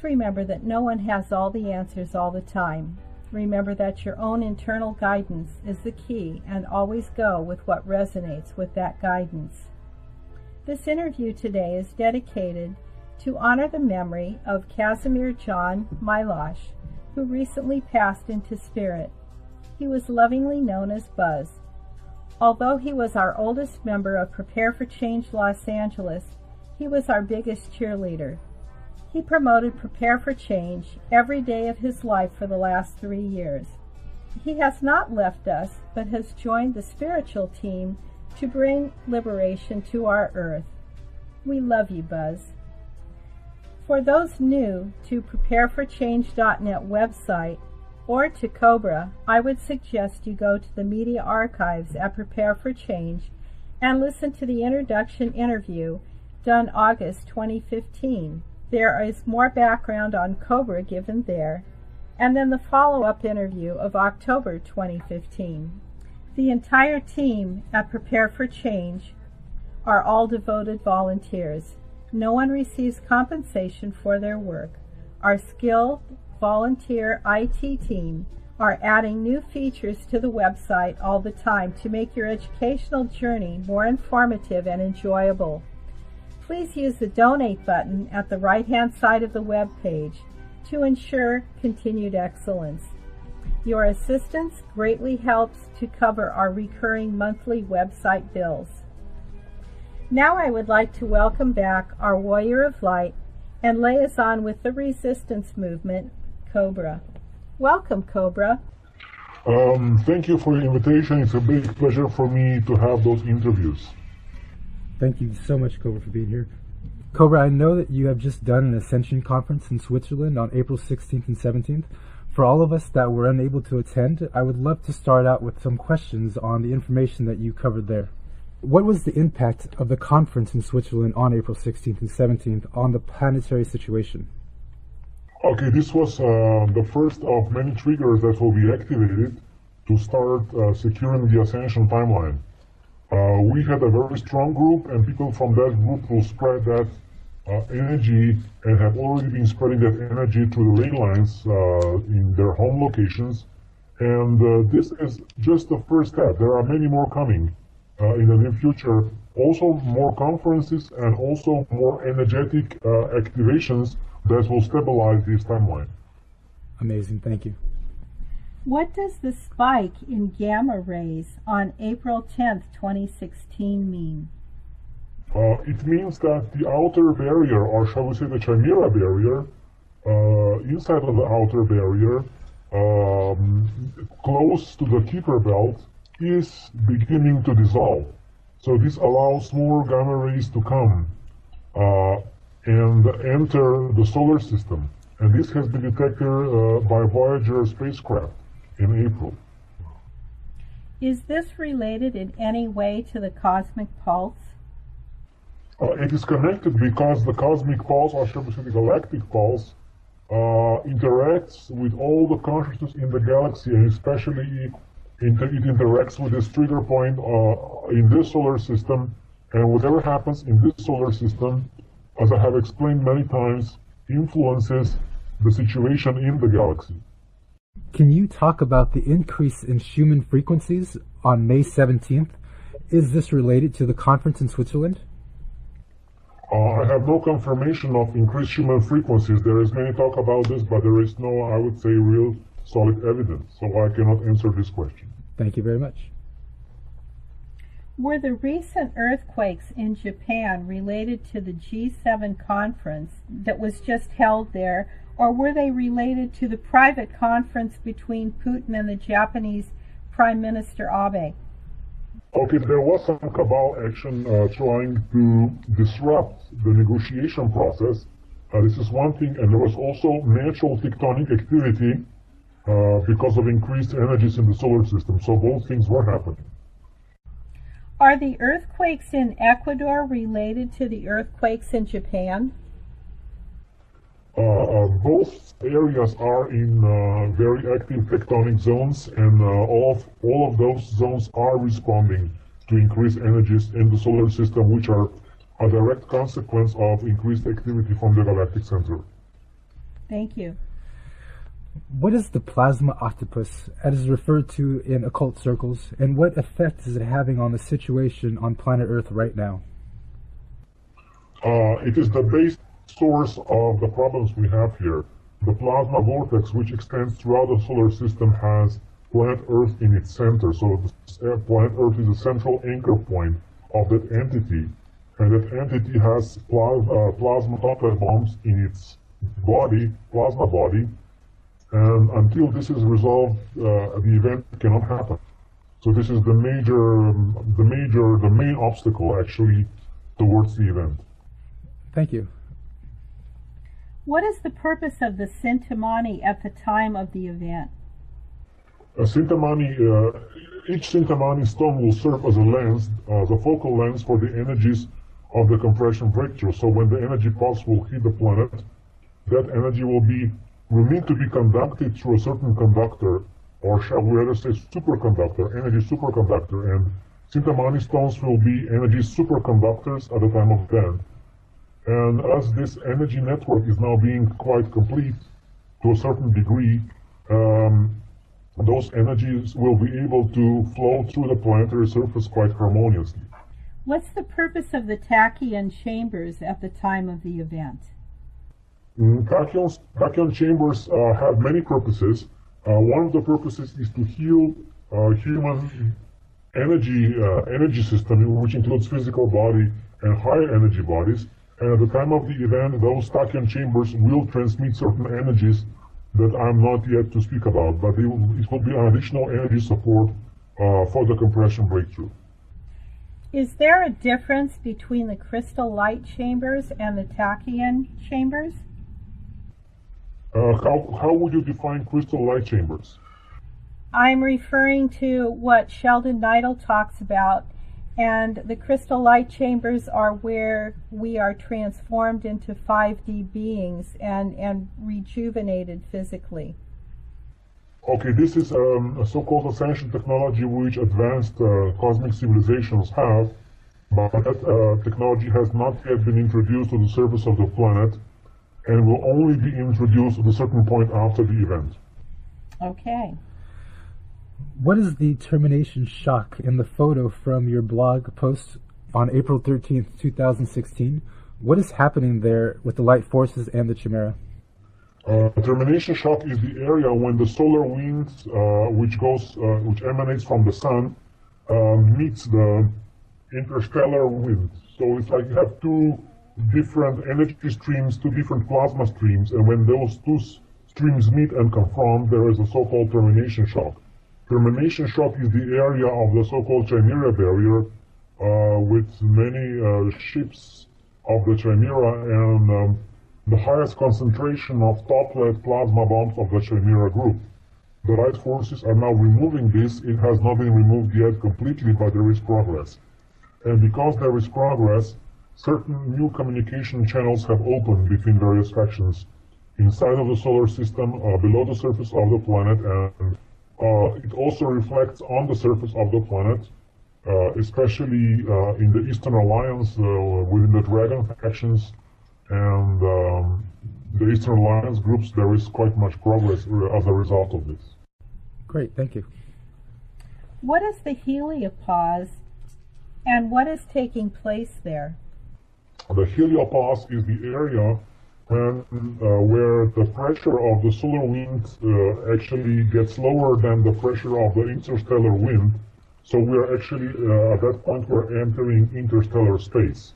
Just remember that no one has all the answers all the time. Remember that your own internal guidance is the key, and always go with what resonates with that guidance. This interview today is dedicated to honor the memory of Casimir John Milosh, who recently passed into spirit. He was lovingly known as Buzz. Although he was our oldest member of Prepare for Change Los Angeles, he was our biggest cheerleader. He promoted Prepare for Change every day of his life for the last 3 years. He has not left us, but has joined the spiritual team to bring liberation to our earth. We love you, Buzz. For those new to prepareforchange.net website or to Cobra, I would suggest you go to the media archives at Prepare for Change and listen to the introduction interview done August 2015. There is more background on Cobra given there, and then the follow-up interview of October 2015. The entire team at Prepare for Change are all devoted volunteers. No one receives compensation for their work. Our skilled volunteer IT team are adding new features to the website all the time to make your educational journey more informative and enjoyable. Please use the donate button at the right-hand side of the web page to ensure continued excellence. Your assistance greatly helps to cover our recurring monthly website bills. Now I would like to welcome back our Warrior of Light and liaison with the resistance movement, Cobra. Welcome, Cobra. Thank you for the invitation. It's a big pleasure for me to have those interviews. Thank you so much, Cobra, for being here. Cobra, I know that you have just done an Ascension conference in Switzerland on April 16th and 17th. For all of us that were unable to attend, I would love to start out with some questions on the information that you covered there. What was the impact of the conference in Switzerland on April 16th and 17th on the planetary situation? Okay, this was the first of many triggers that will be activated to start securing the Ascension timeline. We had a very strong group, and people from that group will spread that energy and have already been spreading that energy to the ley lines in their home locations. And this is just the first step. There are many more coming in the near future. Also more conferences and also more energetic activations that will stabilize this timeline. Amazing, thank you. What does the spike in gamma rays on April 10th, 2016 mean? It means that the outer barrier, or shall we say the Chimera barrier, inside of the outer barrier, close to the Kuiper belt, is beginning to dissolve. So this allows more gamma rays to come and enter the solar system. And this has been detected by Voyager spacecraft in April. Is this related in any way to the cosmic pulse? It is connected because the cosmic pulse, or shall we say the galactic pulse, interacts with all the consciousness in the galaxy, and especially it interacts with this trigger point in this solar system, and whatever happens in this solar system, as I have explained many times, influences the situation in the galaxy. Can you talk about the increase in Schumann frequencies on May 17th? Is this related to the conference in Switzerland? I have no confirmation of increased Schumann frequencies. There is many talk about this, but there is no, I would say, real solid evidence, so I cannot answer this question. Thank you very much. Were the recent earthquakes in Japan related to the G7 conference that was just held there, or were they related to the private conference between Putin and the Japanese Prime Minister Abe? Okay, there was some cabal action trying to disrupt the negotiation process. This is one thing, and there was also natural tectonic activity because of increased energies in the solar system. So both things were happening. Are the earthquakes in Ecuador related to the earthquakes in Japan? Both areas are in very active tectonic zones, and all of those zones are responding to increased energies in the solar system, which are a direct consequence of increased activity from the galactic center. Thank you. What is the plasma octopus, as is referred to in occult circles, and what effect is it having on the situation on planet Earth right now? It is the base source of the problems we have here. The plasma vortex, which extends throughout the solar system, has planet Earth in its center. So planet Earth is the central anchor point of that entity, and that entity has plasma atomic bombs in its body, plasma body, and until this is resolved, the event cannot happen. So this is the main obstacle actually towards the event. Thank you. What is the purpose of the Sintamani at the time of the event? Each Sintamani stone will serve as a lens, as a focal lens for the energies of the compression breakthrough. So when the energy pulse will hit the planet, that energy will need to be conducted through a certain conductor, or shall we rather say superconductor, energy superconductor, and Sintamani stones will be energy superconductors at the time of event. And as this energy network is now being quite complete to a certain degree, those energies will be able to flow through the planetary surface quite harmoniously. What's the purpose of the tachyon chambers at the time of the event? Tachyon chambers have many purposes. One of the purposes is to heal human energy system, which includes physical body and higher energy bodies. And at the time of the event, those tachyon chambers will transmit certain energies that I'm not yet to speak about, but it will be an additional energy support for the compression breakthrough. Is there a difference between the crystal light chambers and the tachyon chambers? How would you define crystal light chambers? I'm referring to what Sheldon Neidl talks about, and the crystal light chambers are where we are transformed into 5D beings and rejuvenated physically. Okay, this is a so-called ascension technology which advanced cosmic civilizations have, but that technology has not yet been introduced to the surface of the planet and will only be introduced at a certain point after the event. Okay. What is the termination shock in the photo from your blog post on April 13th, 2016? What is happening there with the light forces and the Chimera? Termination shock is the area when the solar wind, which emanates from the sun, meets the interstellar wind. So it's like you have two different energy streams, two different plasma streams, and when those two streams meet and confront, there is a so-called termination shock. Termination shock is the area of the so-called Chimera barrier, with many ships of the Chimera and the highest concentration of top-lead plasma bombs of the Chimera group. The light forces are now removing this. It has not been removed yet completely, but there is progress. And because there is progress, certain new communication channels have opened between various factions inside of the solar system, below the surface of the planet, and it also reflects on the surface of the planet, especially in the Eastern Alliance, within the Dragon factions and the Eastern Alliance groups. There is quite much progress as a result of this. Great, thank you. What is the heliopause and what is taking place there? The heliopause is the area where the pressure of the solar wind actually gets lower than the pressure of the interstellar wind. So we are actually, at that point, we're entering interstellar space.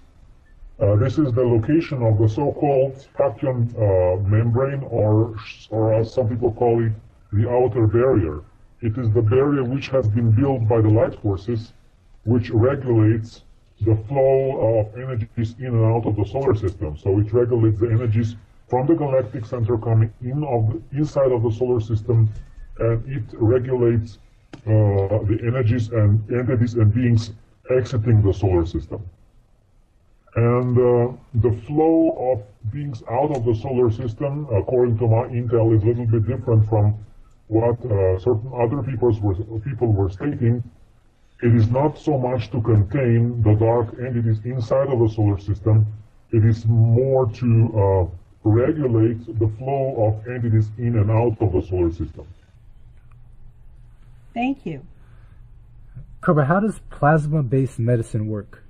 This is the location of the so-called tachyon membrane, or as some people call it, the outer barrier. It is the barrier which has been built by the light forces, which regulates the flow of energies in and out of the solar system. So it regulates the energies from the galactic center coming inside of the solar system, and it regulates the energies and entities and beings exiting the solar system. And the flow of beings out of the solar system, according to my intel, is a little bit different from what certain other people were stating. It is not so much to contain the dark entities inside of the solar system. It is more to regulate the flow of entities in and out of the solar system. Thank you. Cobra, how does plasma-based medicine work?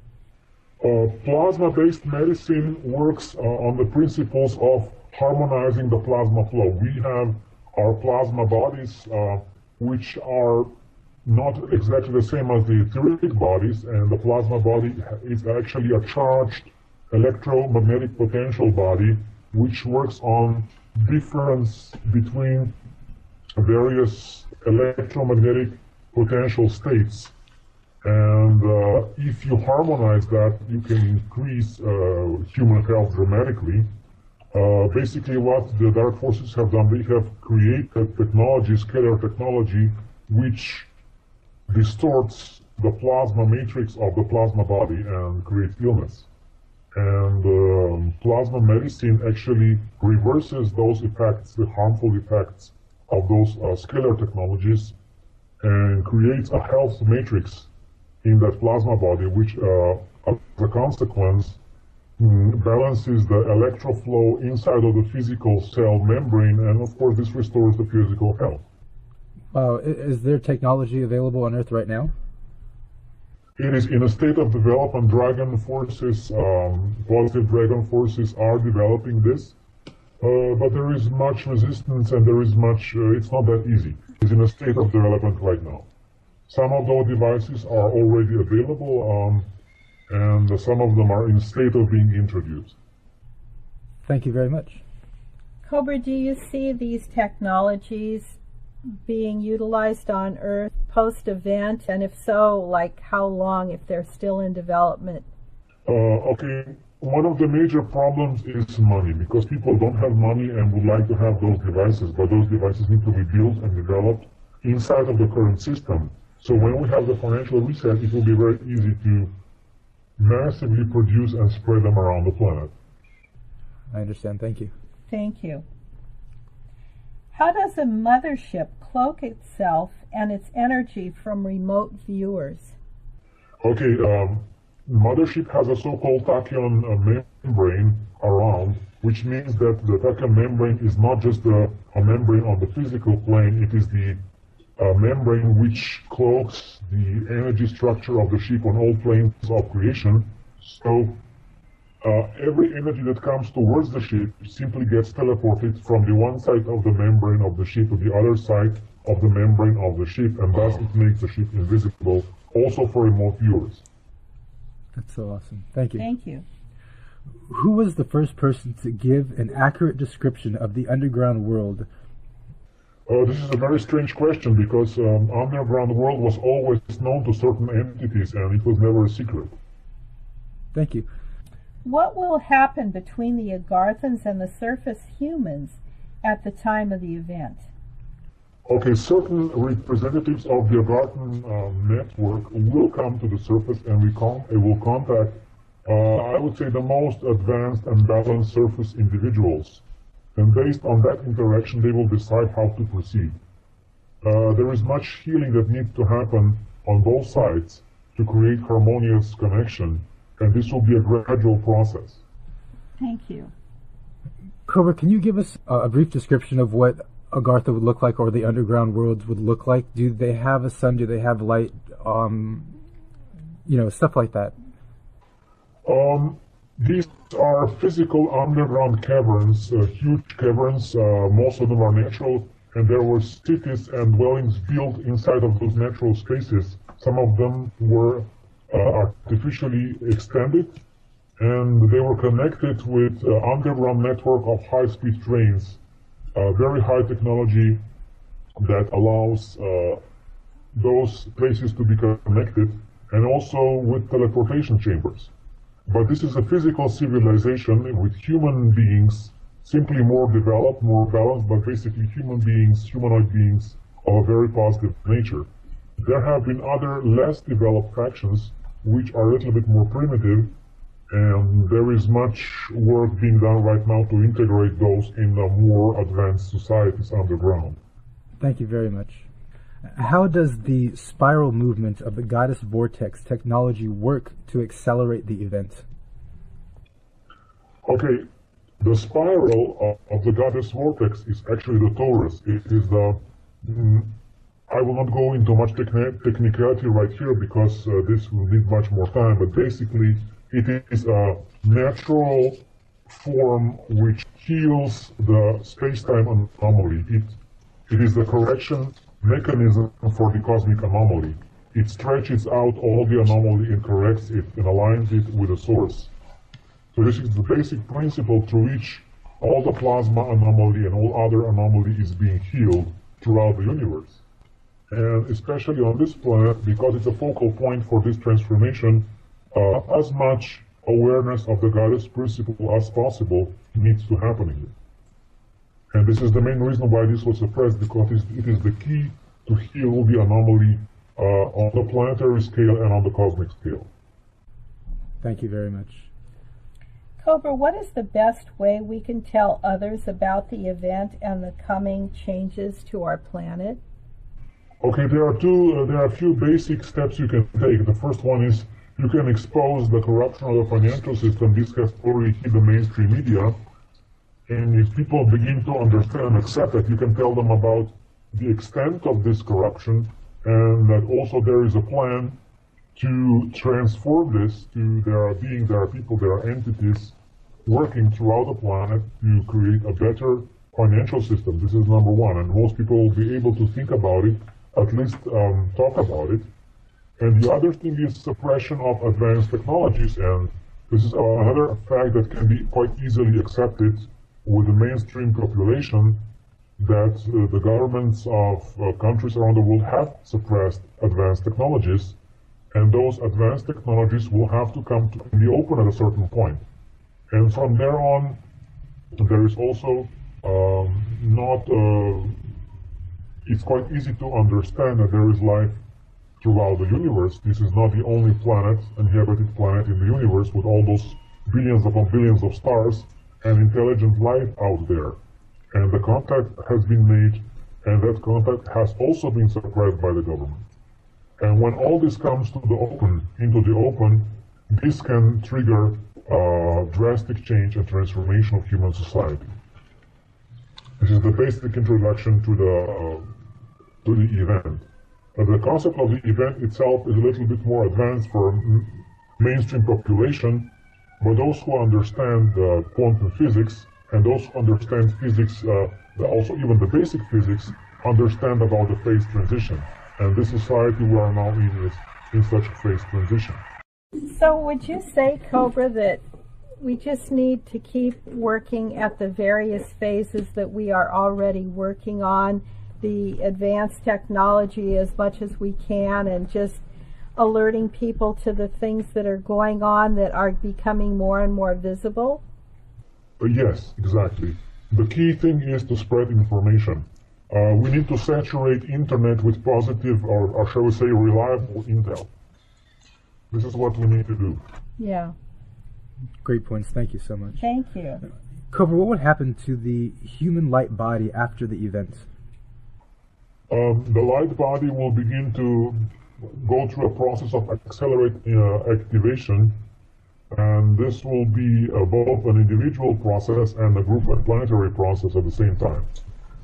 Plasma-based medicine works on the principles of harmonizing the plasma flow. We have our plasma bodies, which are not exactly the same as the etheric bodies, and the plasma body is actually a charged electromagnetic potential body, which works on difference between various electromagnetic potential states. And if you harmonize that, you can increase human health dramatically. Basically, what the dark forces have done, they have created technology, scalar technology, which distorts the plasma matrix of the plasma body and creates illness. And plasma medicine actually reverses those effects, the harmful effects of those scalar technologies, and creates a health matrix in that plasma body, which, as a consequence, balances the electroflow inside of the physical cell membrane, and of course this restores the physical health. Wow, is there technology available on Earth right now? It is in a state of development. Dragon forces, positive dragon forces are developing this, but there is much resistance and there is much, it's not that easy. It's in a state of development right now. Some of those devices are already available, and some of them are in state of being introduced. Thank you very much. Cobra, do you see these technologies being utilized on Earth post-event? And if so, like how long, if they're still in development? Okay, one of the major problems is money, because people don't have money and would like to have those devices, but those devices need to be built and developed inside of the current system. So when we have the financial reset, it will be very easy to massively produce and spread them around the planet. I understand. Thank you. Thank you. How does a mothership cloak itself and its energy from remote viewers? Okay, mothership has a so-called tachyon membrane around, which means that the tachyon membrane is not just a membrane on the physical plane, it is the membrane which cloaks the energy structure of the ship on all planes of creation. So every energy that comes towards the ship simply gets teleported from the one side of the membrane of the ship to the other side of the membrane of the ship, and thus it makes the ship invisible, also for remote viewers. That's so awesome. Thank you. Thank you. Who was the first person to give an accurate description of the underground world? This is a very strange question, because underground world was always known to certain entities and it was never a secret. Thank you. What will happen between the Agarthans and the surface humans at the time of the event? Okay, certain representatives of the Agarthan network will come to the surface and will contact, I would say, the most advanced and balanced surface individuals. And based on that interaction, they will decide how to proceed. There is much healing that needs to happen on both sides to create harmonious connection, and this will be a gradual process. Thank you. Cobra, can you give us a brief description of what Agartha would look like, or the underground worlds would look like? Do they have a sun? Do they have light? Stuff like that. These are physical underground caverns, huge caverns. Most of them are natural, and there were cities and dwellings built inside of those natural spaces. Some of them were artificially extended, and they were connected with underground network of high-speed trains, very high technology that allows those places to be connected, and also with teleportation chambers. But this is a physical civilization with human beings, simply more developed, more balanced, but basically humanoid beings of a very positive nature. There have been other less developed factions which are a little bit more primitive, and there is much work being done right now to integrate those in the more advanced societies underground. Thank you very much. How does the spiral movement of the Goddess Vortex technology work to accelerate the event? Okay, The spiral of the goddess vortex is actually the torus. It is the I will not go into much technicality right here because this will need much more time, but basically it is a natural form which heals the space-time anomaly. It is the correction mechanism for the cosmic anomaly. It stretches out all the anomaly and corrects it and aligns it with the source. So this is the basic principle through which all the plasma anomaly and all other anomaly is being healed throughout the universe. And especially on this planet, because it's a focal point for this transformation, as much awareness of the goddess principle as possible needs to happen here. And this is the main reason why this was suppressed, because it is the key to heal the anomaly on the planetary scale and on the cosmic scale. Thank you very much. Cobra, what is the best way we can tell others about the event and the coming changes to our planet? Okay, there are a few basic steps you can take. The first one is you can expose the corruption of the financial system. This has already hit the mainstream media. And if people begin to understand and accept it, you can tell them about the extent of this corruption and that also there is a plan to transform this to there are beings, there are people, there are entities working throughout the planet to create a better financial system. This is number one, and most people will be able to think about it, at least talk about it. And the other thing is suppression of advanced technologies, and this is another fact that can be quite easily accepted with the mainstream population, that the governments of countries around the world have suppressed advanced technologies, and those advanced technologies will have to come to the open at a certain point. And from there on, there is also it's quite easy to understand that there is life throughout the universe. This is not the only planet, inhabited planet in the universe with all those billions upon billions of stars and intelligent life out there. And the contact has been made, and that contact has also been suppressed by the government. And when all this comes to the open, into the open, this can trigger drastic change and transformation of human society. This is the basic introduction to the event. The concept of the event itself is a little bit more advanced for mainstream population, but those who understand quantum physics and those who understand physics, also even the basic physics, understand about the phase transition. And this society we are now in is in such a phase transition. So would you say, Cobra, that we just need to keep working at the various phases that we are already working on, the advanced technology as much as we can, and just alerting people to the things that are going on that are becoming more and more visible? Yes, exactly. The key thing is to spread information. We need to saturate internet with positive, or shall we say, reliable intel. This is what we need to do. Yeah. Great points. Thank you so much. Thank you. Cobra, what would happen to the human light body after the event? The light body will begin to go through a process of activation, and this will be both an individual process and a group and planetary process at the same time.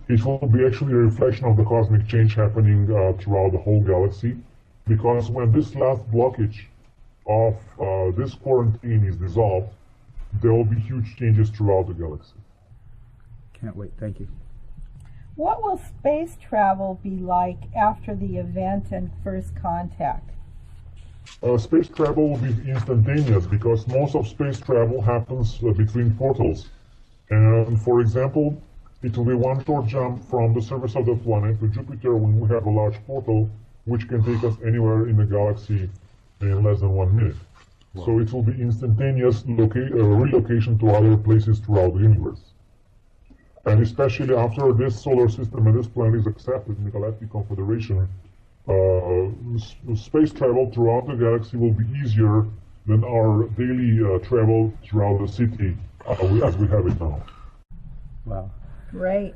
It will be actually a reflection of the cosmic change happening throughout the whole galaxy, because when this last blockage of this quarantine is dissolved, there will be huge changes throughout the galaxy. Can't wait. Thank you. What will space travel be like after the event and first contact? Space travel will be instantaneous because most of space travel happens between portals. And for example, it will be one short jump from the surface of the planet to Jupiter when we have a large portal which can take us anywhere in the galaxy in less than 1 minute. Wow. So it will be instantaneous relocation to other places throughout the universe. And especially after this solar system and this planet is accepted in the Galactic Confederation, space travel throughout the galaxy will be easier than our daily travel throughout the city as we have it now. Wow. Right.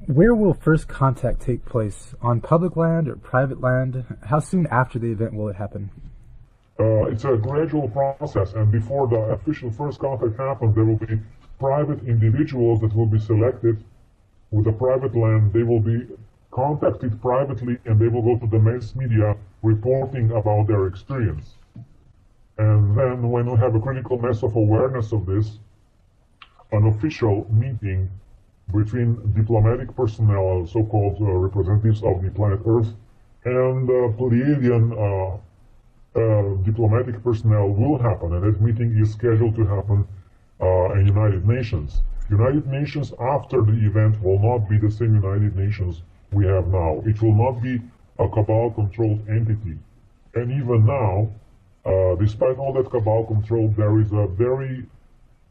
Where will first contact take place? On public land or private land? How soon after the event will it happen? It's a gradual process, and before the official first contact happens, there will be private individuals that will be selected with a private land. They will be contacted privately, and they will go to the mass media reporting about their experience. And then when we have a critical mass of awareness of this, an official meeting between diplomatic personnel, so-called representatives of the planet Earth, and Pleiadian diplomatic personnel will happen, and that meeting is scheduled to happen in United Nations. United Nations after the event will not be the same United Nations we have now. It will not be a cabal-controlled entity. And even now, despite all that cabal control, there is a very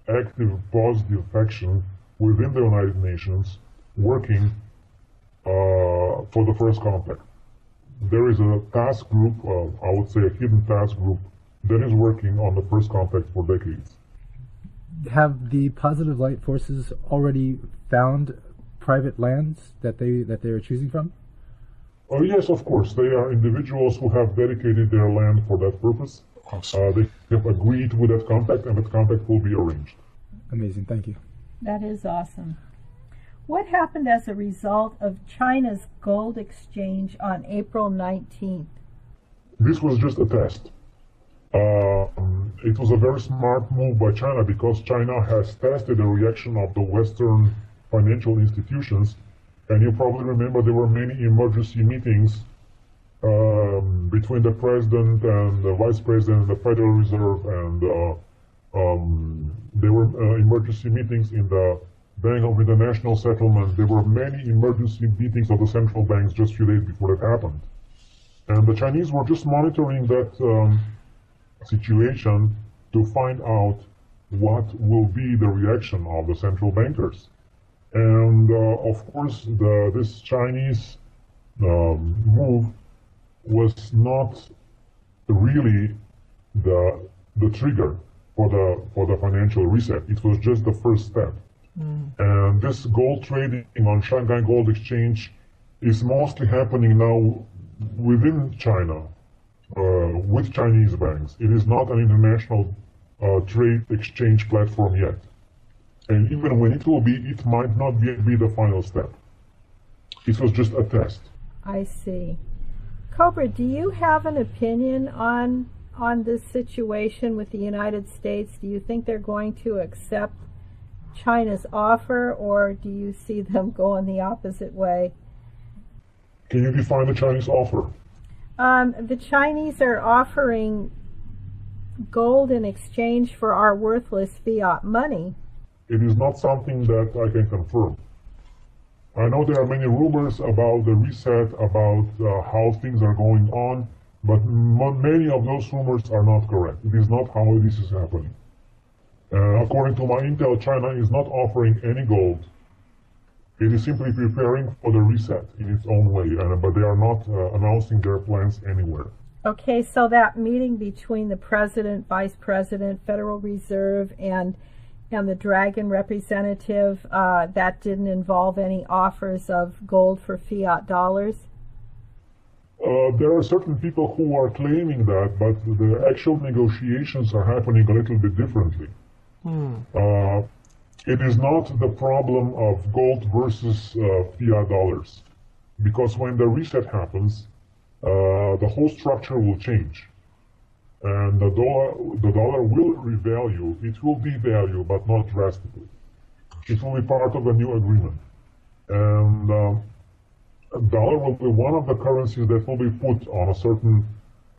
active, positive faction within the United Nations working for the first contact. There is a task group, I would say a hidden task group, that is working on the first contact for decades. Have the positive light forces already found private lands that they are choosing from? Yes, of course. They are individuals who have dedicated their land for that purpose. They have agreed with that contact, and that contact will be arranged. Amazing, thank you. That is awesome. What happened as a result of China's gold exchange on April 19th? This was just a test. It was a very smart move by China because China has tested the reaction of the Western financial institutions. And you probably remember there were many emergency meetings between the president and the vice president and the Federal Reserve, and there were emergency meetings in the Bank of International Settlement. There were many emergency meetings of the central banks just a few days before that happened. And the Chinese were just monitoring that situation to find out what will be the reaction of the central bankers. And of course, this Chinese move was not really the trigger for the financial reset. It was just the first step. And this gold trading on Shanghai Gold Exchange is mostly happening now within China with Chinese banks. It is not an international trade exchange platform yet. And even when it will be, it might not be the final step. It was just a test. I see. Cobra, do you have an opinion on this situation with the United States? Do you think they're going to accept China's offer, or do you see them going the opposite way? Can you define the Chinese offer? The Chinese are offering gold in exchange for our worthless fiat money. It is not something that I can confirm. I know there are many rumors about the reset, about how things are going on, but many of those rumors are not correct. It is not how this is happening. According to my intel, China is not offering any gold. It is simply preparing for the reset in its own way, but they are not announcing their plans anywhere. Okay, so that meeting between the president, vice president, Federal Reserve, and the Dragon representative, that didn't involve any offers of gold for fiat dollars? There are certain people who are claiming that, but the actual negotiations are happening a little bit differently. It is not the problem of gold versus fiat dollars, because when the reset happens, the whole structure will change, and the dollar will revalue. It will devalue, but not drastically. It will be part of a new agreement, and dollar will be one of the currencies that will be put on a certain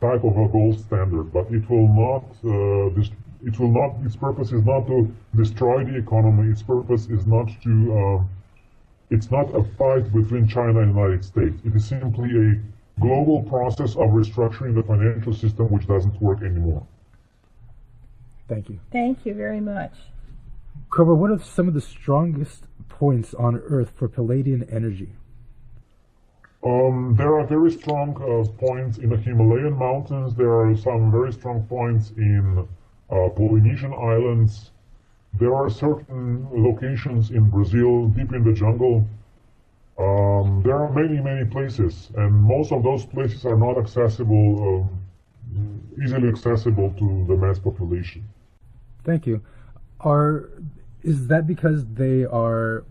type of a gold standard, but it will not. Its purpose is not to destroy the economy. Its purpose is not to. It's not a fight between China and the United States. It is simply a global process of restructuring the financial system, which doesn't work anymore. Thank you. Thank you very much. Cobra, what are some of the strongest points on Earth for Palladian energy? There are very strong points in the Himalayan mountains. There are some very strong points in Polynesian islands. There are certain locations in Brazil, deep in the jungle. There are many, many places, and most of those places are not accessible easily accessible to the mass population. Thank you. Is that because they are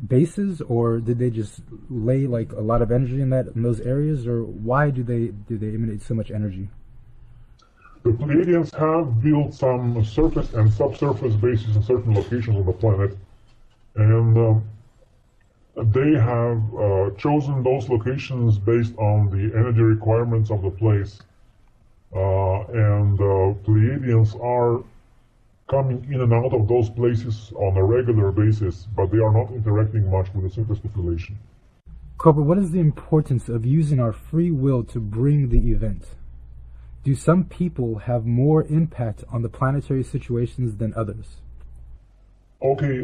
bases, or did they just lay like a lot of energy in those areas, or why do they emanate so much energy? The Pleiadians have built some surface and subsurface bases in certain locations of the planet, and they have chosen those locations based on the energy requirements of the place, and Pleiadians are coming in and out of those places on a regular basis, but they are not interacting much with the surface population. Cobra, what is the importance of using our free will to bring the event? Do some people have more impact on the planetary situations than others? Okay,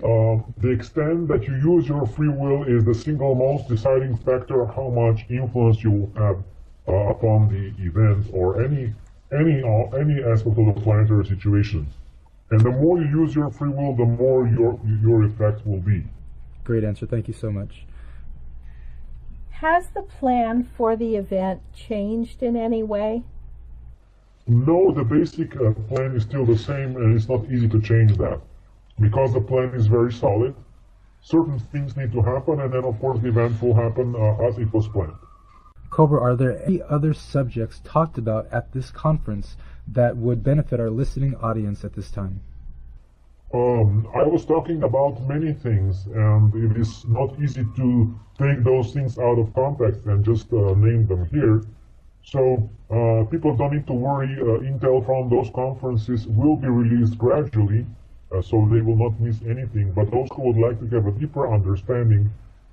the extent that you use your free will is the single most deciding factor of how much influence you will have upon the event or any aspect of the planetary situation. And the more you use your free will, the more your effect will be. Great answer. Thank you so much. Has the plan for the event changed in any way? No, the basic plan is still the same, and it's not easy to change that. Because the plan is very solid, certain things need to happen, and then of course the event will happen as it was planned. Cobra, are there any other subjects talked about at this conference that would benefit our listening audience at this time? I was talking about many things, and it is not easy to take those things out of context and just name them here. So people don't need to worry. Intel from those conferences will be released gradually, so they will not miss anything. But those who would like to have a deeper understanding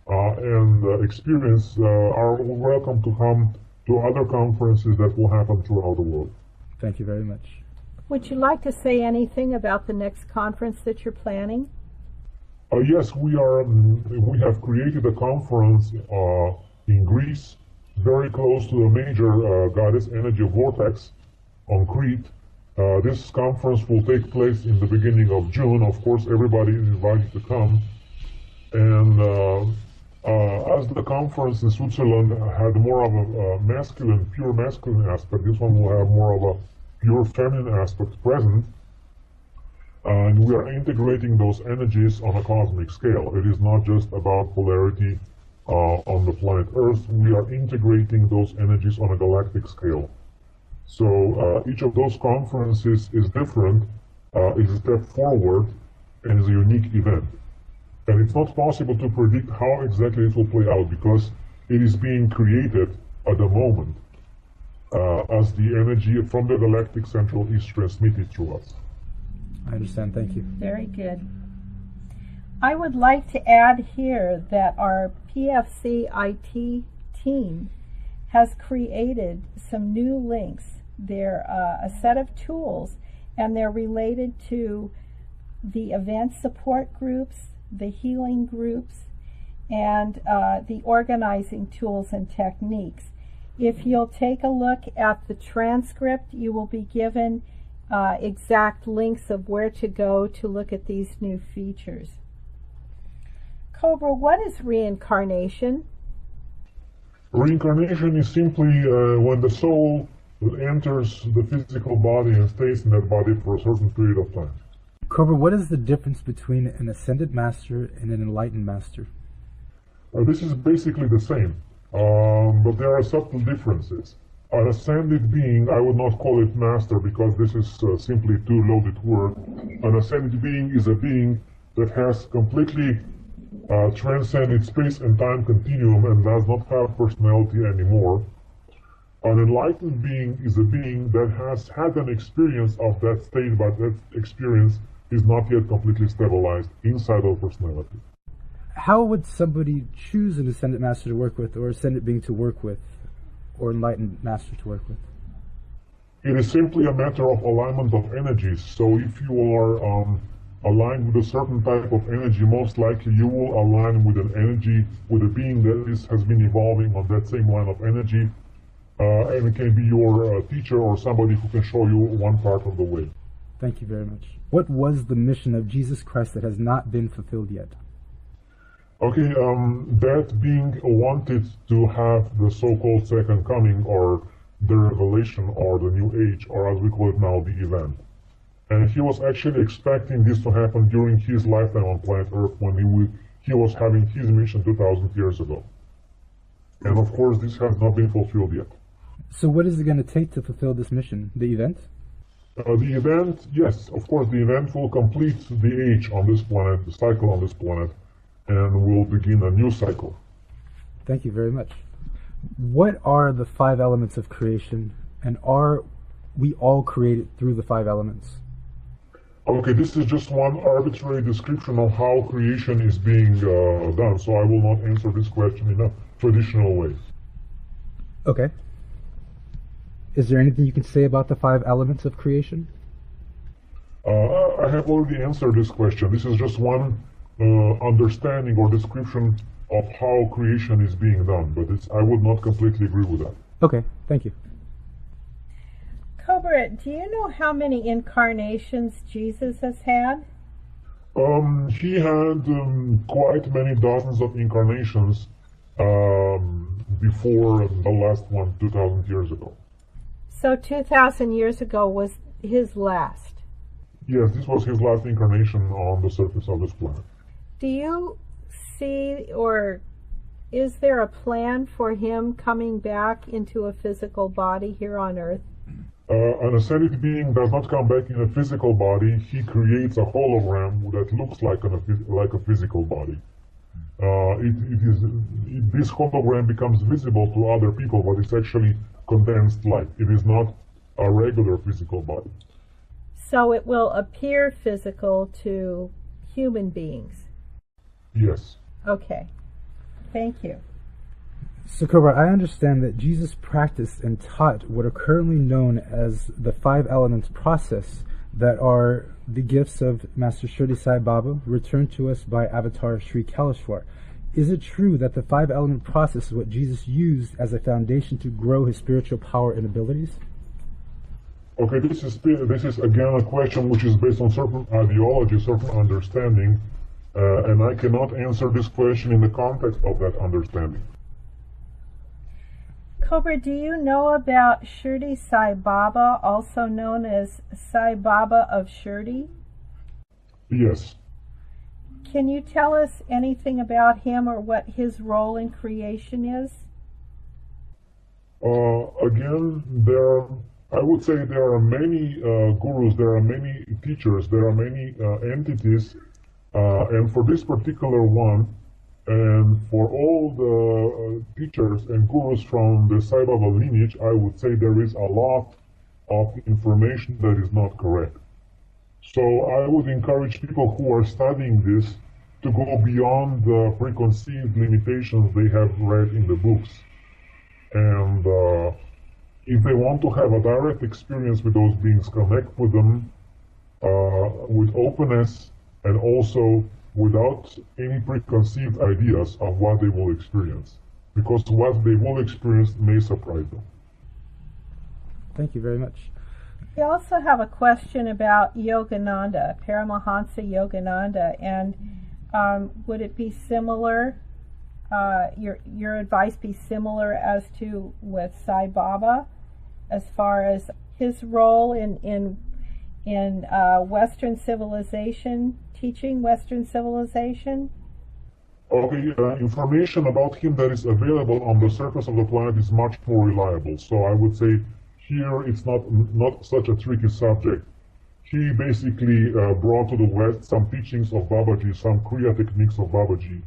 and experience are welcome to come to other conferences that will happen throughout the world. Thank you very much. Would you like to say anything about the next conference that you're planning? Yes, we have created a conference in Greece, very close to the major goddess energy vortex on Crete. This conference will take place in the beginning of June. Of course, everybody is invited to come. And as the conference in Switzerland had more of a pure masculine aspect, this one will have more of a pure feminine aspect present. And we are integrating those energies on a cosmic scale. It is not just about polarity on the planet Earth. We are integrating those energies on a galactic scale. So each of those conferences is different, is a step forward, and is a unique event. And it's not possible to predict how exactly it will play out because it is being created at the moment as the energy from the galactic central is transmitted through us. I understand. Thank you. Very good. I would like to add here that our PFC IT team has created some new links. They're a set of tools, and they're related to the event support groups, the healing groups, and the organizing tools and techniques. If you'll take a look at the transcript, you will be given exact links of where to go to look at these new features. Cobra, what is reincarnation? Reincarnation is simply when the soul enters the physical body and stays in that body for a certain period of time. Cobra, what is the difference between an ascended master and an enlightened master? This is basically the same, but there are subtle differences. An ascended being, I would not call it master because this is simply too loaded word. An ascended being is a being that has completely transcended space and time continuum and does not have personality anymore. An enlightened being is a being that has had an experience of that state, but that experience is not yet completely stabilized inside of personality. How would somebody choose an ascended master to work with, or ascended being to work with, or enlightened master to work with? It is simply a matter of alignment of energies. So if you are aligned with a certain type of energy, most likely you will align with an energy, with a being that has been evolving on that same line of energy. And it can be your teacher or somebody who can show you one part of the way. Thank you very much. What was the mission of Jesus Christ that has not been fulfilled yet? Okay, that being wanted to have the so-called second coming or the revelation or the new age, or as we call it now, the event. And he was actually expecting this to happen during his lifetime on planet Earth when he was having his mission 2,000 years ago. And of course, this has not been fulfilled yet. So what is it going to take to fulfill this mission? The event? The event, yes, of course, the event will complete the age on this planet, the cycle on this planet, and will begin a new cycle. Thank you very much. What are the 5 elements of creation, and are we all created through the 5 elements? Okay, this is just one arbitrary description of how creation is being done, so I will not answer this question in a traditional way. Okay. Is there anything you can say about the 5 elements of creation? I have already answered this question. This is just one understanding or description of how creation is being done, but I would not completely agree with that. Okay, thank you. Cobra, do you know how many incarnations Jesus has had? He had quite many dozens of incarnations before the last one 2,000 years ago. So 2,000 years ago was his last. Yes, this was his last incarnation on the surface of this planet. Do you see, or is there a plan for him coming back into a physical body here on Earth? An ascended being does not come back in a physical body. He creates a hologram that looks like a physical body. This hologram becomes visible to other people, but it's actually condensed light. It is not a regular physical body. So it will appear physical to human beings? Yes. Okay. Thank you. So, Cobra, I understand that Jesus practiced and taught what are currently known as the 5 elements process that are the gifts of Master Shirdi Sai Baba returned to us by Avatar Sri Kaleshwar. Is it true that the 5 element process is what Jesus used as a foundation to grow his spiritual power and abilities? Okay, this is again a question which is based on certain ideology, certain understanding, and I cannot answer this question in the context of that understanding. Cobra, do you know about Shirdi Sai Baba, also known as Sai Baba of Shirdi? Yes. Can you tell us anything about him or what his role in creation is? Again, I would say there are many gurus, there are many teachers, there are many entities, and for this particular one, and for all the teachers and gurus from the Sai Baba lineage, I would say there is a lot of information that is not correct. So I would encourage people who are studying this to go beyond the preconceived limitations they have read in the books. And if they want to have a direct experience with those beings, connect with them with openness and also without any preconceived ideas of what they will experience, because what they will experience may surprise them. Thank you very much. We also have a question about Yogananda, Paramahansa Yogananda, and would it be similar, your advice be similar as to with Sai Baba, as far as his role in Western civilization, teaching Western civilization? Okay, information about him that is available on the surface of the planet is much more reliable. So I would say here it's not such a tricky subject. He basically brought to the West some teachings of Babaji, some Kriya techniques of Babaji,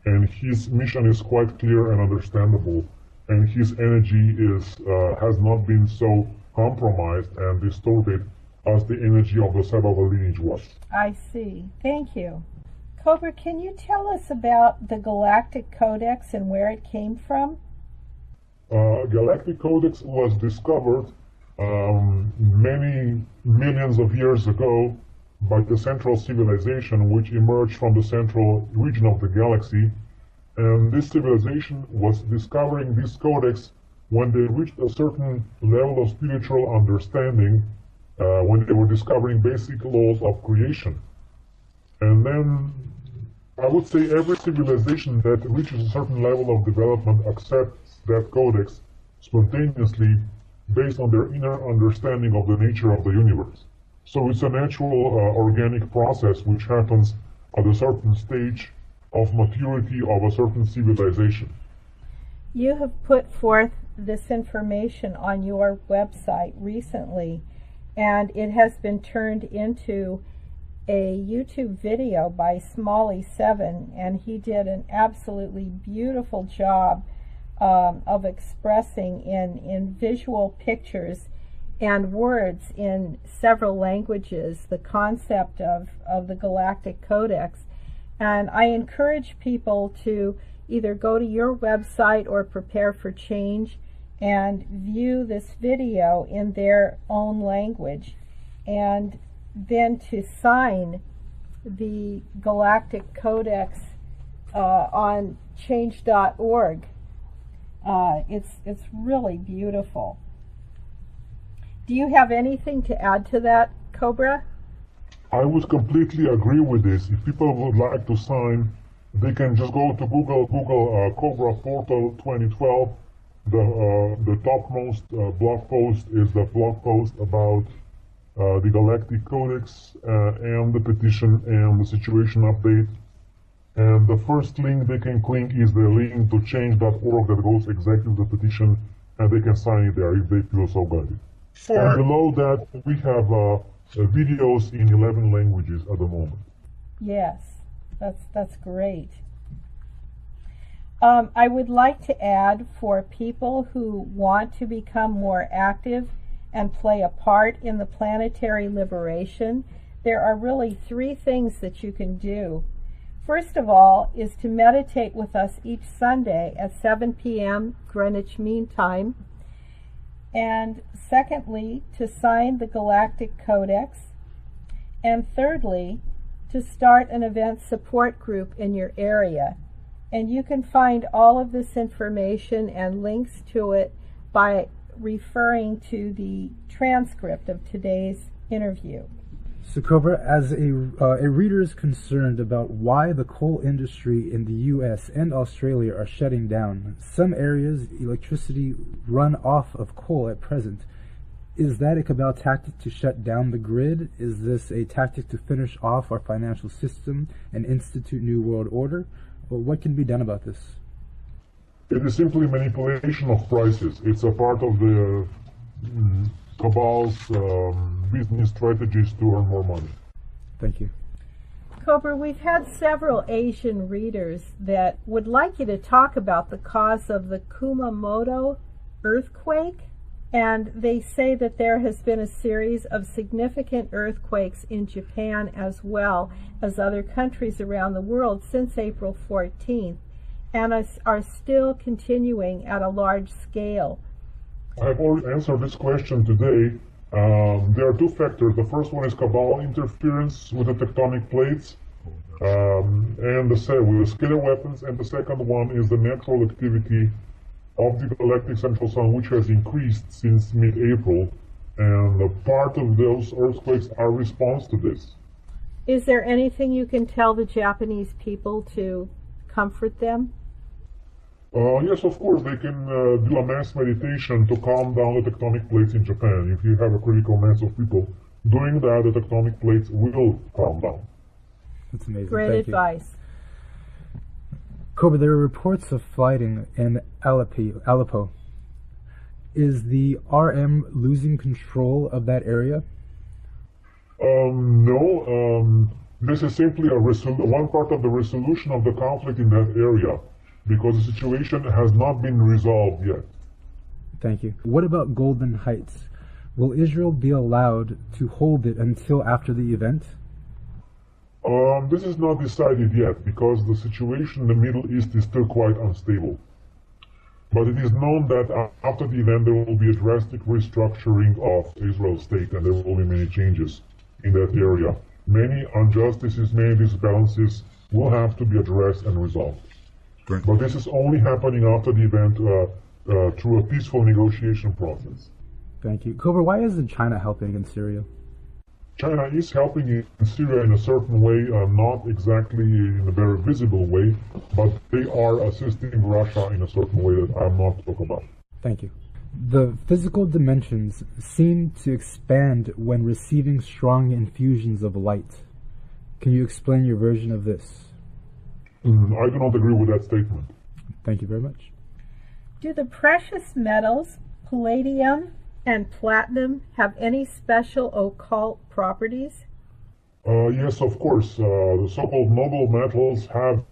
and his mission is quite clear and understandable, and his energy has not been so compromised and distorted as the energy of the Sai Baba lineage was. I see. Thank you. Cobra, can you tell us about the Galactic Codex and where it came from? Galactic Codex was discovered many millions of years ago by the Central Civilization, which emerged from the central region of the galaxy. And this civilization was discovering this codex when they reached a certain level of spiritual understanding, when they were discovering basic laws of creation. And then I would say every civilization that reaches a certain level of development accepts that codex spontaneously based on their inner understanding of the nature of the universe. So it's a natural organic process which happens at a certain stage of maturity of a certain civilization. You have put forth this information on your website recently, and it has been turned into a YouTube video by Smalley7, and he did an absolutely beautiful job of expressing in visual pictures and words in several languages the concept of the Galactic Codex. And I encourage people to either go to your website or Prepare for Change and view this video in their own language, and then to sign the Galactic Codex on change.org. It's really beautiful. Do you have anything to add to that, Cobra? I would completely agree with this. If people would like to sign, they can just go to Google Cobra Portal 2012. The topmost blog post is the blog post about the Galactic Codex and the petition and the situation update. And the first link they can click is the link to change.org that goes exactly to the petition, and they can sign it there if they feel so guided. And below that, we have videos in 11 languages at the moment. Yes, that's great. I would like to add, for people who want to become more active and play a part in the planetary liberation, there are really 3 things that you can do. First of all is to meditate with us each Sunday at 7 p.m. Greenwich Mean Time. And secondly, to sign the Galactic Codex. And thirdly, to start an event support group in your area. And you can find all of this information and links to it by referring to the transcript of today's interview. So, Cobra, as a reader is concerned about why the coal industry in the U.S. and Australia are shutting down, some areas electricity run off of coal at present. Is that a cabal tactic to shut down the grid? Is this a tactic to finish off our financial system and institute New World Order? Well, what can be done about this? It is simply manipulation of prices. It's a part of the cabal's business strategies to earn more money. Thank you. Cobra, we've had several Asian readers that would like you to talk about the cause of the Kumamoto earthquake, and they say that there has been a series of significant earthquakes in Japan as well as other countries around the world since April 14th, and are still continuing at a large scale. I've already answered this question today. There are 2 factors. The first one is cabal interference with the tectonic plates and with the scalar weapons, and the second one is the natural activity of the galactic central sun, which has increased since mid-April, and a part of those earthquakes are response to this. Is there anything you can tell the Japanese people to comfort them? Yes, of course, they can do a mass meditation to calm down the tectonic plates in Japan. If you have a critical mass of people doing that, the tectonic plates will calm down. That's amazing. Great advice. Cobra, there are reports of fighting in Aleppo. Is the RM losing control of that area? No. This is simply one part of the resolution of the conflict in that area, because the situation has not been resolved yet. Thank you. What about Golden Heights? Will Israel be allowed to hold it until after the event? This is not decided yet, because the situation in the Middle East is still quite unstable. But it is known that after the event there will be a drastic restructuring of Israel's state, and there will be many changes in that area. Many injustices, many disbalances will have to be addressed and resolved. But this is only happening after the event through a peaceful negotiation process. Thank you. Cobra, why isn't China helping in Syria? China is helping in Syria in a certain way, not exactly in a very visible way, but they are assisting Russia in a certain way that I'm not talking about. Thank you. The physical dimensions seem to expand when receiving strong infusions of light. Can you explain your version of this? I do not agree with that statement. Thank you very much. Do the precious metals, palladium and platinum, have any special occult properties? Yes, of course. The so-called noble metals have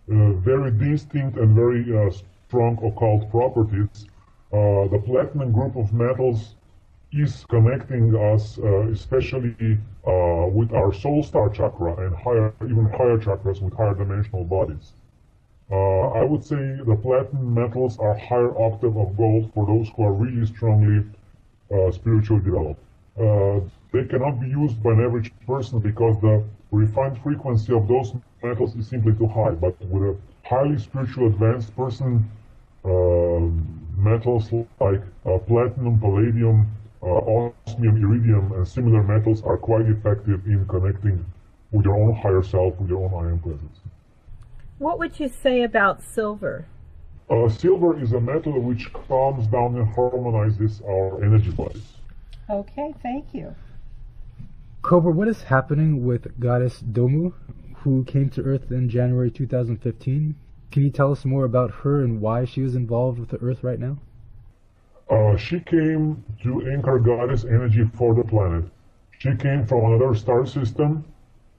very distinct and very strong occult properties. The platinum group of metals is connecting us, especially with our soul star chakra and even higher chakras with higher dimensional bodies. I would say the platinum metals are higher octave of gold for those who are really strongly spiritually developed. They cannot be used by an average person because the refined frequency of those metals is simply too high. But with a highly spiritual advanced person, metals like platinum, palladium, osmium, iridium, and similar metals are quite effective in connecting with your own higher self, with your own I Am presence. What would you say about silver? Silver is a metal which calms down and harmonizes our energy bodies. Okay, thank you. Cobra, what is happening with Goddess Domu, who came to Earth in January 2015? Can you tell us more about her and why she is involved with the Earth right now? She came to anchor Goddess energy for the planet. She came from another star system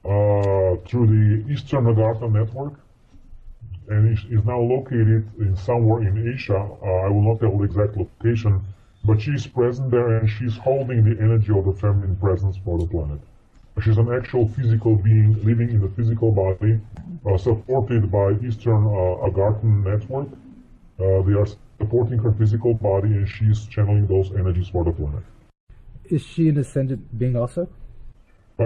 through the Eastern Agartha network, and is now located in somewhere in Asia. I will not tell the exact location, but she's present there and she's holding the energy of the feminine presence for the planet. She's an actual physical being living in the physical body, supported by Eastern Agarthan network. They are supporting her physical body and she's channeling those energies for the planet. Is she an ascendant being also?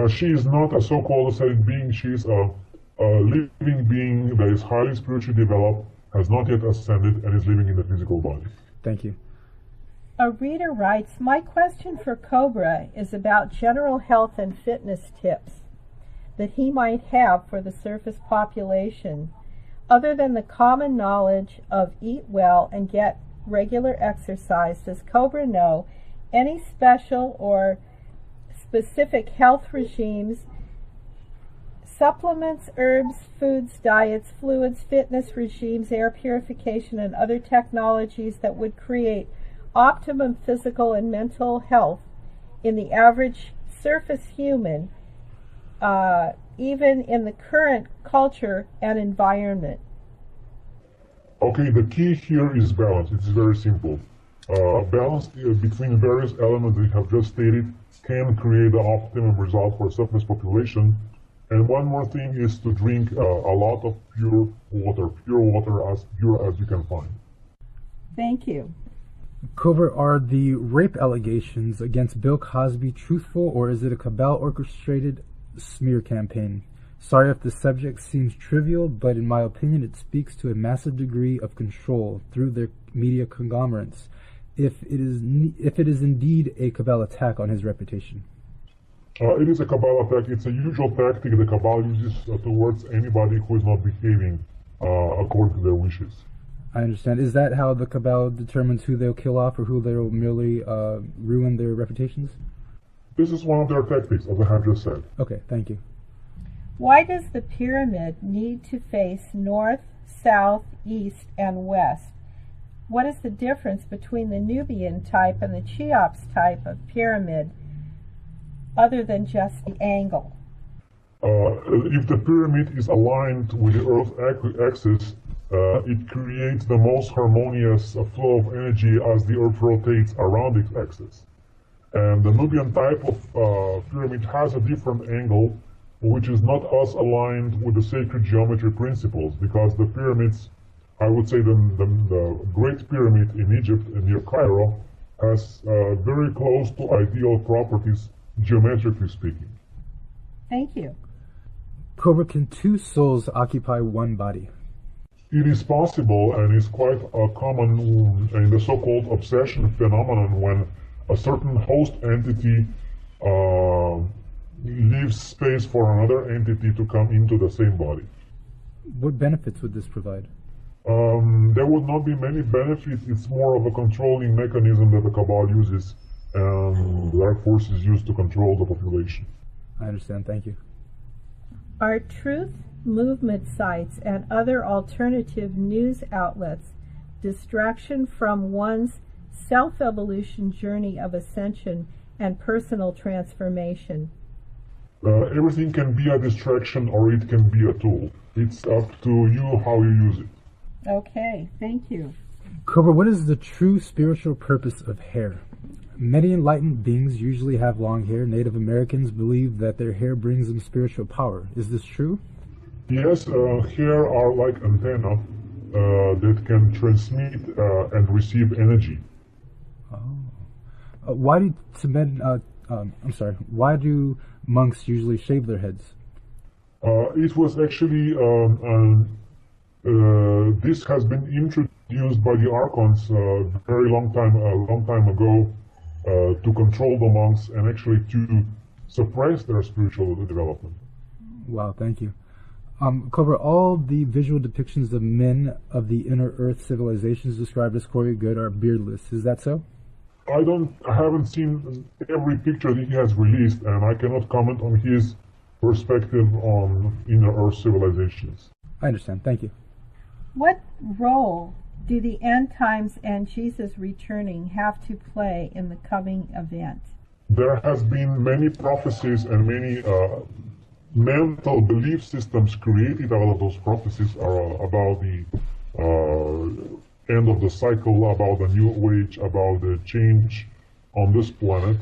She is not a so-called ascendant being. She is a living being that is highly spiritually developed, has not yet ascended, and is living in the physical body. Thank you. A reader writes, my question for Cobra is about general health and fitness tips that he might have for the surface population, other than the common knowledge of eat well and get regular exercise. Does Cobra know any special or specific health regimes, supplements, herbs, foods, diets, fluids, fitness regimes, air purification, and other technologies that would create optimum physical and mental health in the average surface human, even in the current culture and environment? Okay, the key here is balance. It's very simple. Balance between various elements that you have just stated can create the optimum result for a surface population. And one more thing is to drink a lot of pure water as pure as you can find. Thank you. Cobra, are the rape allegations against Bill Cosby truthful, or is it a cabal-orchestrated smear campaign? Sorry if the subject seems trivial, but in my opinion it speaks to a massive degree of control through their media conglomerates, if it is indeed a cabal attack on his reputation. It is a cabal attack. It's a usual tactic the cabal uses towards anybody who is not behaving according to their wishes. I understand. Is that how the cabal determines who they'll kill off or who they'll merely ruin their reputations? This is one of their tactics, as I have just said. Okay, thank you. Why does the pyramid need to face north, south, east, and west? What is the difference between the Nubian type and the Cheops type of pyramid, other than just the angle? If the pyramid is aligned with the Earth axis, it creates the most harmonious flow of energy as the Earth rotates around its axis. And the Nubian type of pyramid has a different angle, which is not as aligned with the sacred geometry principles, because the pyramids, I would say the Great Pyramid in Egypt near Cairo, has very close to ideal properties, geometrically speaking. Thank you. Cobra, can two souls occupy one body? It is possible, and is quite common in the so-called obsession phenomenon, when a certain host entity leaves space for another entity to come into the same body. What benefits would this provide? There would not be many benefits. It's more of a controlling mechanism that the Cabal uses and the dark forces use to control the population. I understand. Thank you. Are truth movement sites and other alternative news outlets distraction from one's self-evolution journey of ascension and personal transformation? Everything can be a distraction or it can be a tool. It's up to you how you use it. Okay, thank you. Cobra, what is the true spiritual purpose of hair? Many enlightened beings usually have long hair. Native Americans believe that their hair brings them spiritual power. Is this true? Yes, hair are like antenna that can transmit and receive energy. Why do Why do monks usually shave their heads? It was actually this has been introduced by the archons very long time ago to control the monks and actually to suppress their spiritual development. Wow, thank you. Cobra, all the visual depictions of men of the inner earth civilizations described as Corey Good are beardless. Is that so? I haven't seen every picture that he has released, and I cannot comment on his perspective on inner earth civilizations. I understand. Thank you. What role do the end times and Jesus returning have to play in the coming event? There has been many prophecies and many mental belief systems created out of those prophecies are about the end of the cycle, about the new age, about the change on this planet,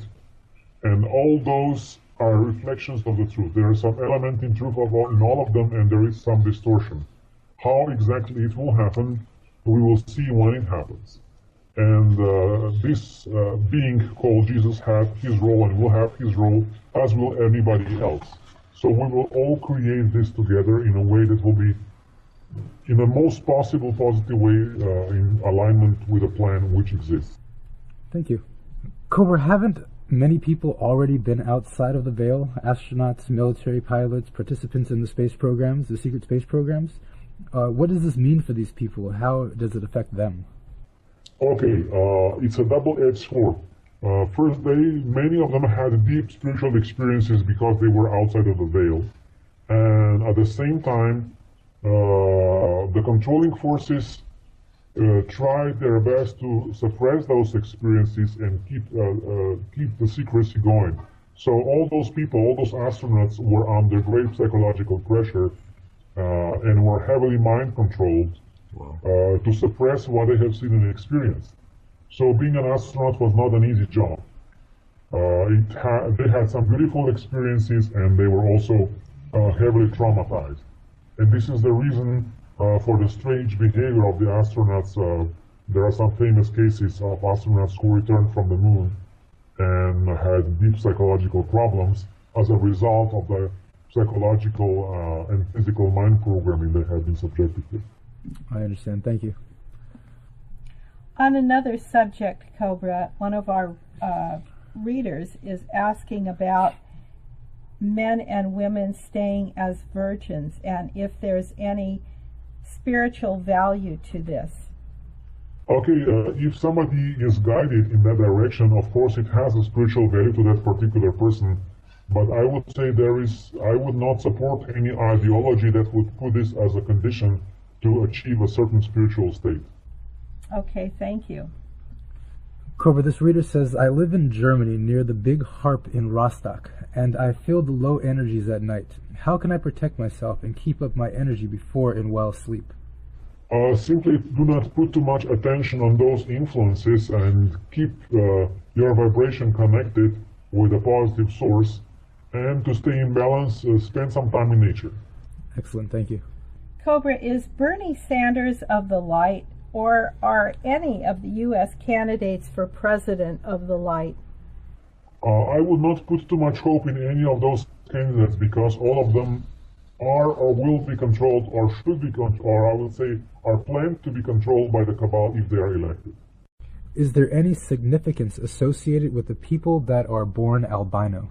and all those are reflections of the truth. There is some element in truth in all of them, and there is some distortion. How exactly it will happen, we will see when it happens. And this being called Jesus had his role and will have his role, as will anybody else. So we will all create this together in a way that will be in the most possible positive way in alignment with a plan which exists. Thank you. Cobra, haven't many people already been outside of the veil? Astronauts, military pilots, participants in the space programs, the secret space programs? What does this mean for these people? How does it affect them? Okay, it's a double-edged sword. First, many of them had deep spiritual experiences because they were outside of the veil. And at the same time, the controlling forces tried their best to suppress those experiences and keep the secrecy going. So all those people, all those astronauts were under great psychological pressure and were heavily mind controlled to suppress what they have seen and experienced. So being an astronaut was not an easy job. They had some beautiful experiences and they were also heavily traumatized. And this is the reason for the strange behavior of the astronauts. There are some famous cases of astronauts who returned from the moon and had deep psychological problems as a result of the psychological and physical mind programming they had been subjected to. I understand. Thank you. On another subject, Cobra, one of our readers is asking about men and women staying as virgins and if there's any spiritual value to this. Okay, if somebody is guided in that direction, of course it has a spiritual value to that particular person. But I would say I would not support any ideology that would put this as a condition to achieve a certain spiritual state. Okay, thank you. Cobra, this reader says, I live in Germany near the Big Harp in Rostock, and I feel the low energies at night. How can I protect myself and keep up my energy before and while asleep? Simply do not put too much attention on those influences and keep your vibration connected with a positive source, and to stay in balance, spend some time in nature. Excellent, thank you. Cobra, is Bernie Sanders of the light, or are any of the U.S. candidates for president of the light? I would not put too much hope in any of those candidates because all of them are or will be controlled or should be controlled, or I would say are planned to be controlled by the cabal if they are elected. Is there any significance associated with the people that are born albino?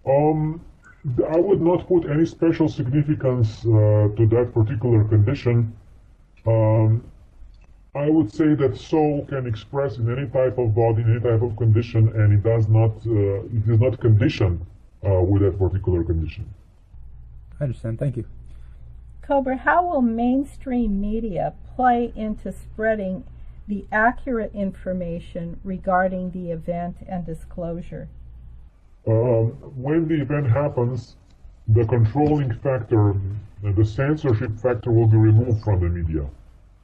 I would not put any special significance to that particular condition. Um, I would say that soul can express in any type of body, in any type of condition, and it is not conditioned with that particular condition. I understand. Thank you. Cobra, how will mainstream media play into spreading the accurate information regarding the event and disclosure? When the event happens, the controlling factor, the censorship factor will be removed from the media.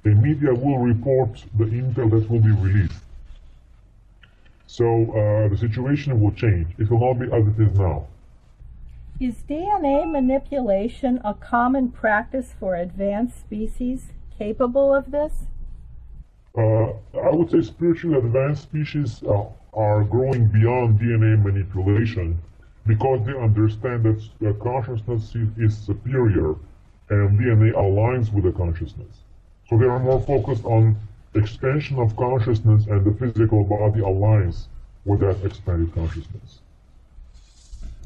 The media will report the intel that will be released. So the situation will change. It will not be as it is now. Is DNA manipulation a common practice for advanced species capable of this? I would say spiritually advanced species are growing beyond DNA manipulation because they understand that consciousness is superior and DNA aligns with the consciousness. So they are more focused on expansion of consciousness, and the physical body aligns with that expanded consciousness.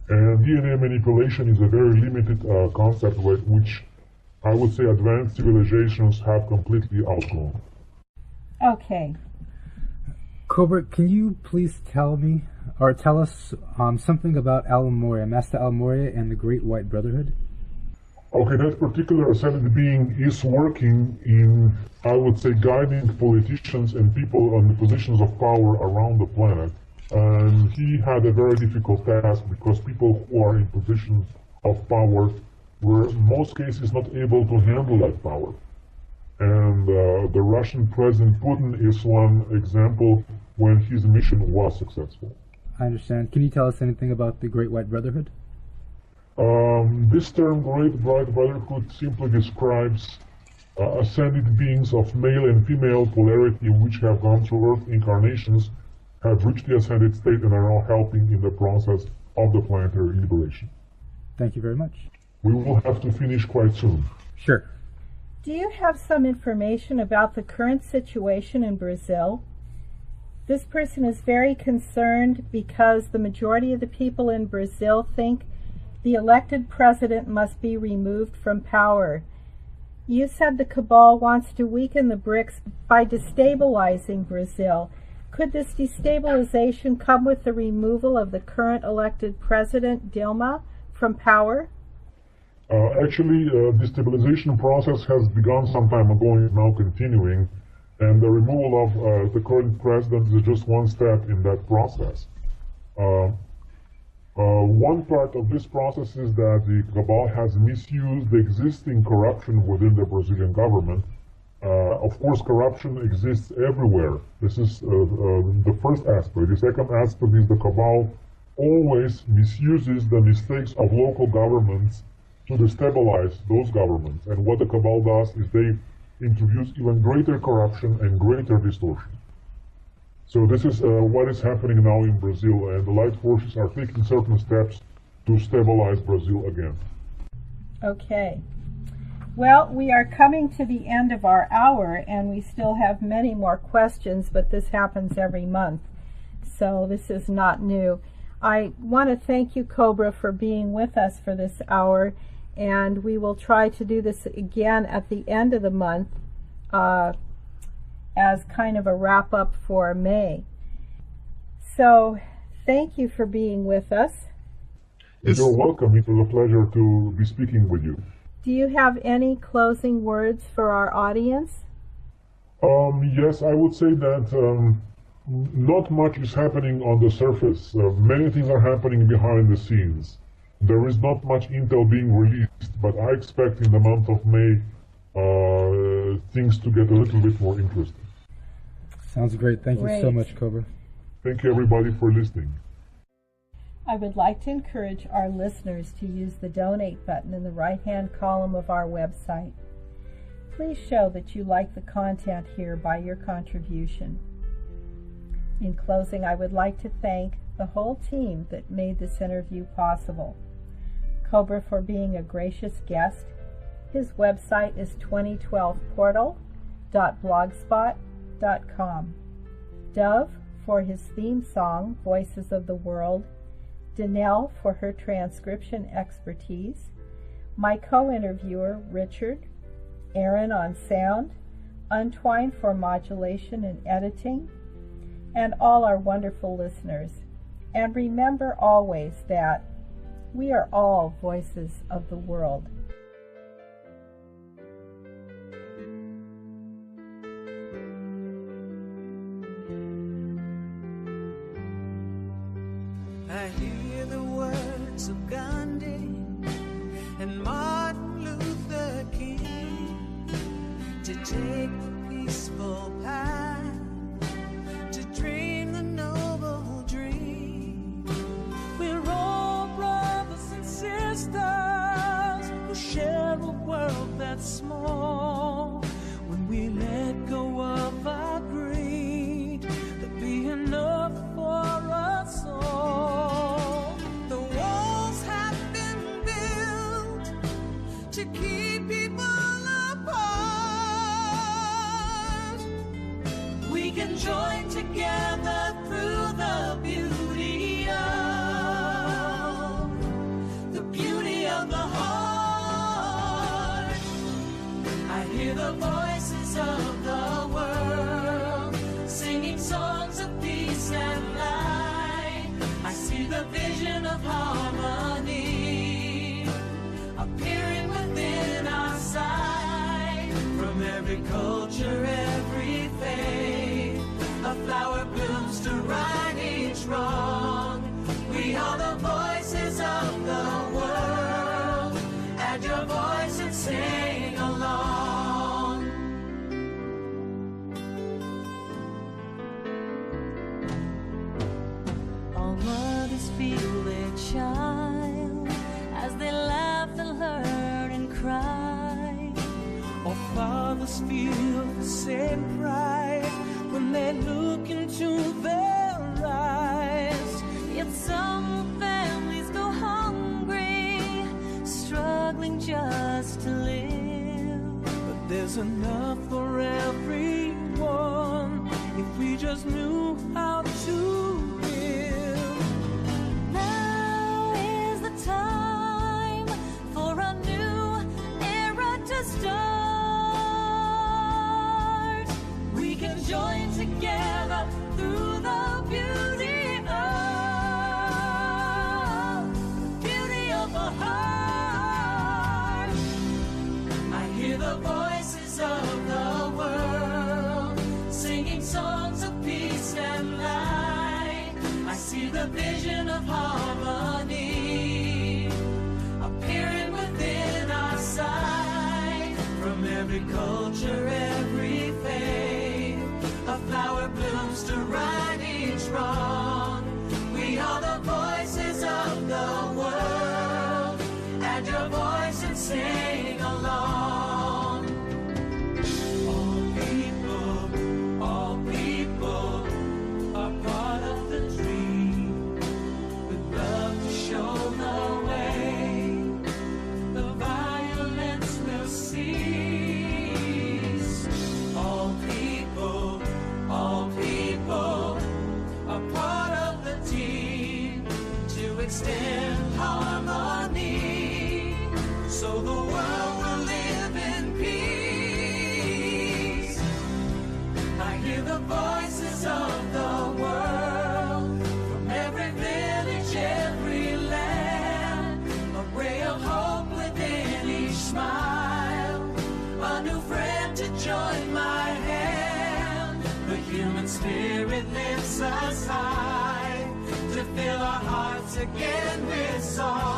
And DNA manipulation is a very limited concept which I would say advanced civilizations have completely outgrown. Okay. Cobra, can you please tell us something about Master Alamoria and the Great White Brotherhood? Okay, that particular ascended being is working in, I would say, guiding politicians and people on the positions of power around the planet. And he had a very difficult task because people who are in positions of power were in most cases not able to handle that power. And the Russian President Putin is one example when his mission was successful. I understand. Can you tell us anything about the Great White Brotherhood? This term, Great White Brotherhood, simply describes ascended beings of male and female polarity which have gone through Earth incarnations, have reached the ascended state, and are now helping in the process of the planetary liberation. Thank you very much. We will have to finish quite soon. Sure. Do you have some information about the current situation in Brazil? This person is very concerned because the majority of the people in Brazil think the elected president must be removed from power. You said the cabal wants to weaken the BRICS by destabilizing Brazil. Could this destabilization come with the removal of the current elected president, Dilma, from power? Actually, the destabilization process has begun some time ago and is now continuing, and the removal of the current president is just one step in that process. One part of this process is that the cabal has misused the existing corruption within the Brazilian government. Of course, corruption exists everywhere. This is the first aspect. The second aspect is the cabal always misuses the mistakes of local governments to destabilize those governments. And what the cabal does is they introduce even greater corruption and greater distortion. So this is what is happening now in Brazil, and the light forces are taking certain steps to stabilize Brazil again. Okay. Well, we are coming to the end of our hour, and we still have many more questions, but this happens every month, so this is not new. I want to thank you, Cobra, for being with us for this hour, and we will try to do this again at the end of the month as kind of a wrap-up for May. So, thank you for being with us. You're welcome. It was a pleasure to be speaking with you. Do you have any closing words for our audience? Yes, I would say that not much is happening on the surface. Many things are happening behind the scenes. There is not much intel being released, but I expect in the month of May things to get a little bit more interesting. Sounds great. Thank you so much, Cobra. Thank you, everybody, for listening. I would like to encourage our listeners to use the donate button in the right-hand column of our website. Please show that you like the content here by your contribution. In closing, I would like to thank the whole team that made this interview possible. Cobra for being a gracious guest. His website is 2012portal.blogspot.com. Dove for his theme song, Voices of the World. Danelle for her transcription expertise. My co-interviewer, Richard. Aaron on sound. Untwine for modulation and editing, and all our wonderful listeners. And remember always that we are all voices of the world. I hear the words of Gandhi and Martin Luther King to take the peaceful path, to dream the noble dream. We're all brothers and sisters who share a world that's small. When we let go of our greed, there'll be enough for us all. The walls have been built to keep people apart. We can join together through the beauty of the heart. I hear the voices of the world singing songs of peace and light. I see the vision of harmony appearing within our sight. From every culture, every faith, a flower blooms to right each wrong. We are the voices of the world. Add your voice and sing along. All mothers feel their child as they laugh and learn and cry. All fathers feel the same pride when they look into their eyes. Yet some families go hungry, struggling just to live. But there's enough for everyone if we just knew how to live. Now is the time for a new era to start. We can join together through the beauty of the heart. I hear the voices of the world singing songs of peace and light. I see the vision of harmony appearing within our sight. From every culture, every faith, a flower blooms to right each wrong. We are the voices of the world. Add your voice and sing along. All people are part of the dream. With love to show the way, the violence will cease. All people are part of the team to extend harmony, so the world will live in peace. I hear the voices of the world from every village, every land, a ray of hope within each smile, a new friend to join my hand. The human spirit lifts us high to fill our hearts again with song.